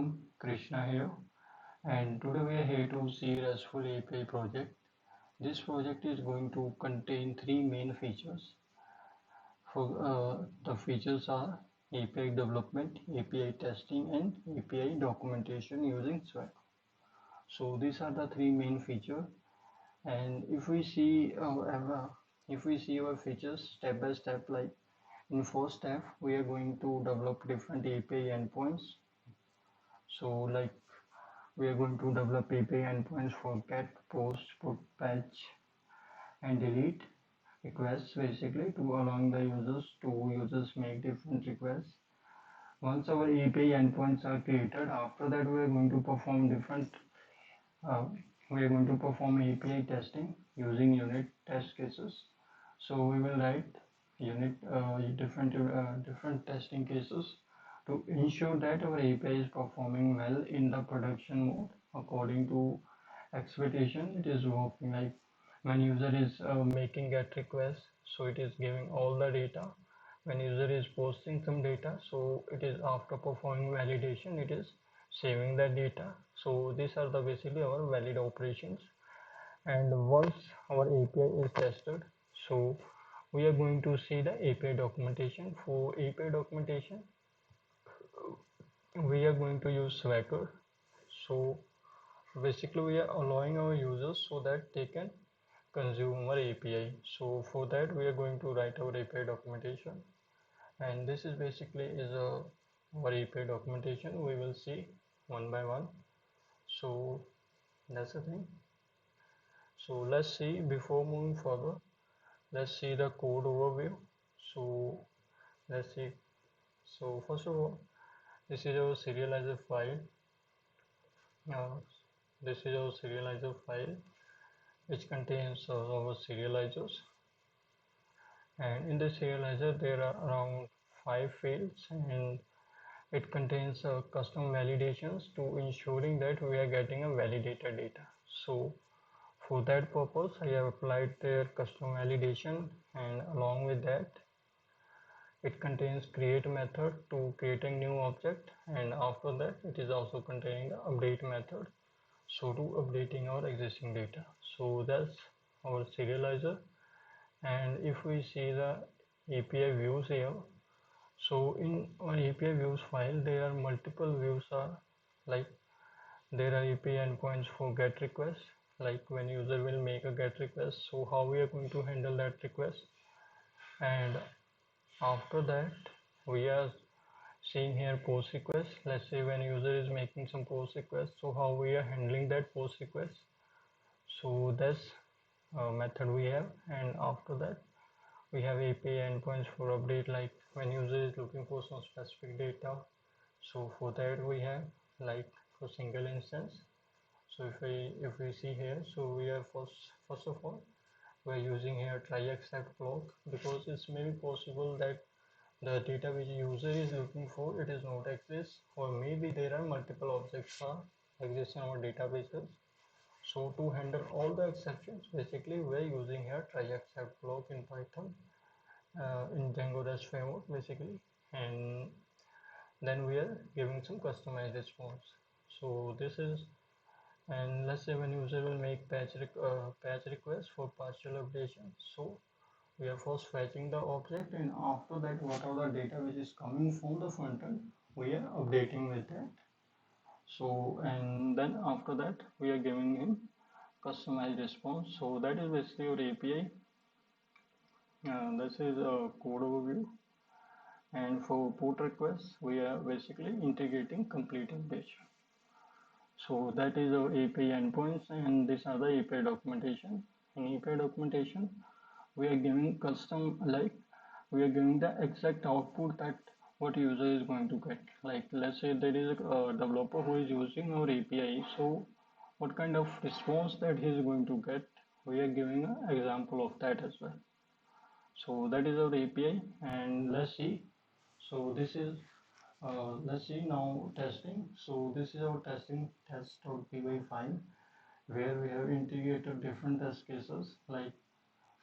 welcome, Krishna here, and today we are here to see RestFul API project. This project is going to contain three main features. The features are API development, API testing, and API documentation using Swag. So these are the three main features. And if we see our features step by step, like in first step, we are going to develop different API endpoints. So like we are going to develop API endpoints for get, post, put, patch, and delete requests, basically to allowing the users make different requests. Once our API endpoints are created, after that uh, we are going to perform API testing using unit test cases. So we will write different testing cases to ensure that our API is performing well in the production mode according to expectation. It is working like when user is making get request, so it is giving all the data. When user is posting some data, so it is after performing validation, it is saving the data. So these are the basically our valid operations. And once our API is tested, so we are going to see the API documentation. For API documentation, we are going to use Swagger. So basically we are allowing our users so that they can consume our API. So for that we are going to write our API documentation, and this is basically our API documentation. We will see one by one. So that's the thing. So let's see, before moving further, let's see the code overview. So let's see. So first of all, this is our serializer file. Now this is our serializer file, which contains our serializers, and in the serializer there are around 5 fields, and it contains custom validations to ensuring that we are getting a validated data. So for that purpose I have applied their custom validation, and along with that it contains create method to create a new object, and after that it is also containing the update method, so to updating our existing data. So that's our serializer. And if we see the API views here, so in our API views file there are multiple views, are like there are API endpoints for get request, like when user will make a get request, so how we are going to handle that request. And after that we are seeing here post request. Let's say when user is making some post request, so how we are handling that post request. So that's method we have. And after that we have API endpoints for update, like when user is looking for some specific data, so for that we have like for single instance. So if we see here, so we are first of all we're using here try except block, because it's maybe possible that the data which user is looking for, it is not exist, or maybe there are multiple objects are exist in our databases. So to handle all the exceptions, basically we're using here try except block in Python, in Django REST framework basically. And then we are giving some customized response. So this is, and let's say when user will make patch request for partial updation, so we are first fetching the object, and after that whatever the data which is coming from the front end, we are updating with that. So and then after that we are giving him customized response. So that is basically your API. This is a code overview. And for put requests, we are basically integrating complete updation. So that is our API endpoints, and these are the API documentation. In API documentation, we are giving custom, like we are giving the exact output that what user is going to get. Like let's say there is a developer who is using our API, so what kind of response that he is going to get, we are giving an example of that as well. So that is our API. And let's see. So this is let's see now testing. So this is our testing test.py file, where we have integrated different test cases. Like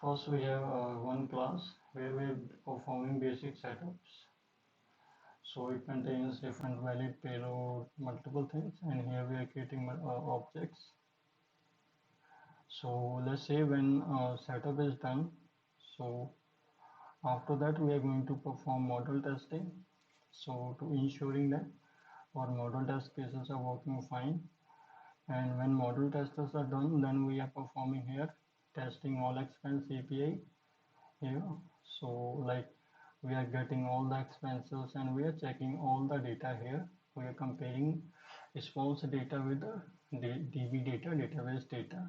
first we have one class where we are performing basic setups. So it contains different valid payload, multiple things, and here we are creating objects. So let's say when setup is done, so after that we are going to perform model testing. So to ensuring that our model test cases are working fine, and when model testers are done, then we are performing here testing all expense API here. So like we are getting all the expenses and we are checking all the data here. We are comparing response data with the DB data, database data,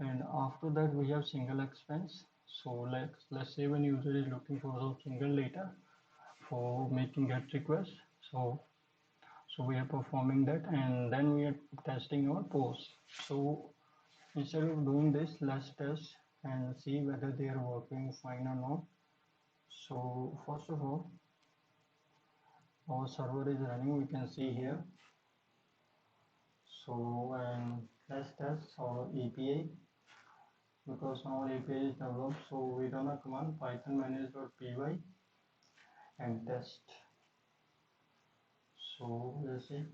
and after that we have single expense. So let's say when user is looking for some single data for making get request, so we are performing that, and then we are testing our post. So instead of doing this, let's test and see whether they are working fine or not. So first of all, our server is running, we can see here. So and let's test our API, because now API is developed. So we run a command python manage.py and test. So let's see.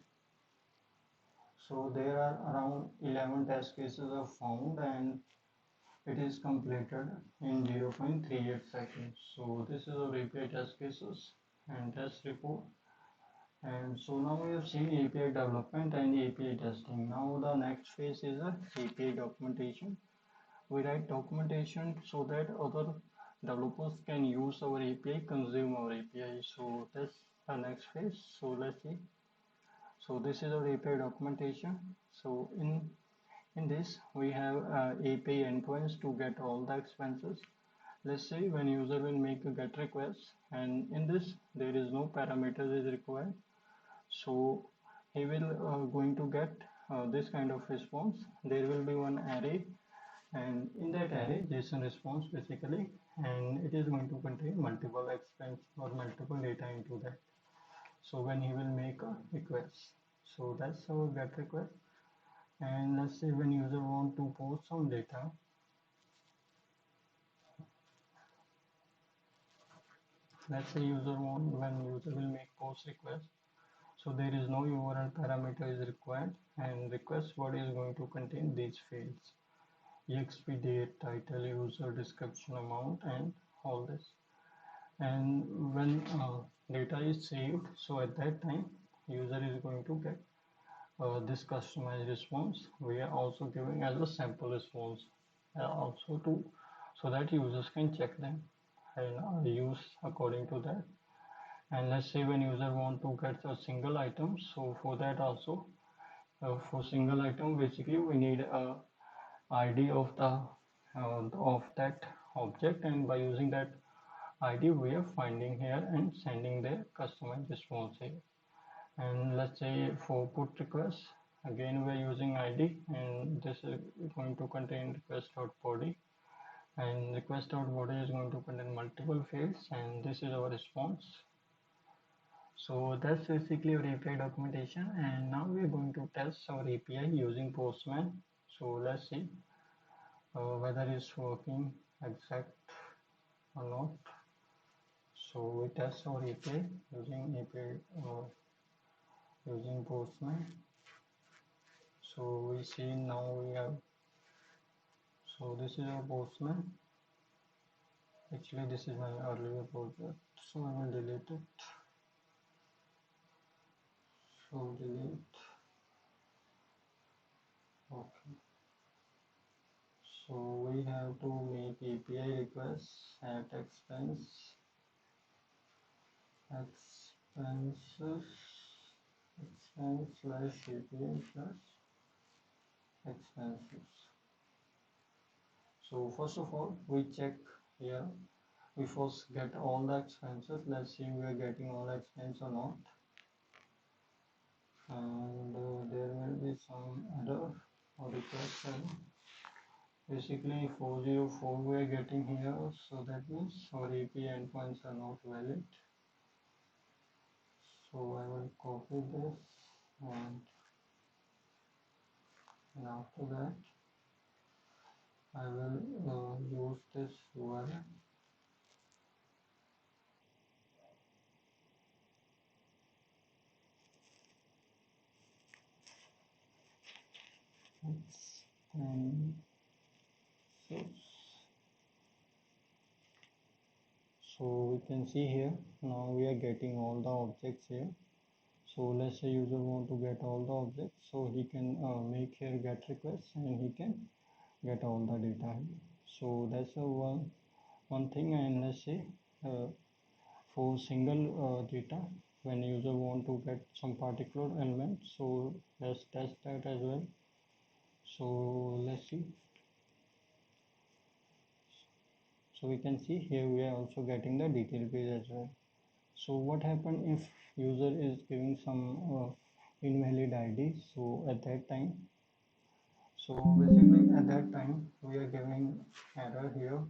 So there are around 11 test cases are found, and it is completed in 0.38 seconds. So this is our API test cases and test report. And so now we have seen API development and API testing. Now the next phase is a API documentation. We write documentation so that other developers can use our API, consume our API. So that's the next phase. So let's see. So this is our API documentation. So in this we have API endpoints to get all the expenses. Let's say when user will make a get request, and in this there is no parameters is required. So he will going to get this kind of response. There will be one array, and in that array JSON response basically, and it is going to contain multiple expense or multiple data into that. So when he will make a request, so that's our get request. And let's say when user want to post some data, let's say user want when user will make post request, so there is no URL parameter is required, and request body is going to contain these fields: exp date, title, user description, amount, and all this. And when data is saved, so at that time user is going to get this customized response. We are also giving as a sample response also to, so that users can check them and use according to that. And let's say when user want to get a single item, so for that also, for single item basically we need a ID of the of that object, and by using that ID we are finding here and sending the customized response here. And let's say for put request, again we are using ID, and this is going to contain request.body, and request.body is going to contain multiple fields, and this is our response. So that's basically our API documentation, and now we are going to test our API using Postman. So let's see whether it's working exact or not. So we test our API using API using Postman. So we see now we have, so this is our Postman. Actually this is my earlier project, so I will delete it. So delete. Okay. So we have to make API requests at expenses expense slash API slash expenses. So first of all we check here, we first get all the expenses. Let's see we are getting all expense or not, and there will be some error or request error. Basically 404 we are getting here, so that means our API endpoints are not valid. So I will copy this, and after that I will use this URL. and so, so we can see here now we are getting all the objects here. So let's say user want to get all the objects, so he can make here get requests and he can get all the data here. So that's a one thing. And let's say uh, for single data, when user want to get some particular element, so let's test that as well. So let's see. So we can see here we are also getting the detail page as well. So what happen if user is giving some invalid id? So at that time, so basically at that time we are giving error here.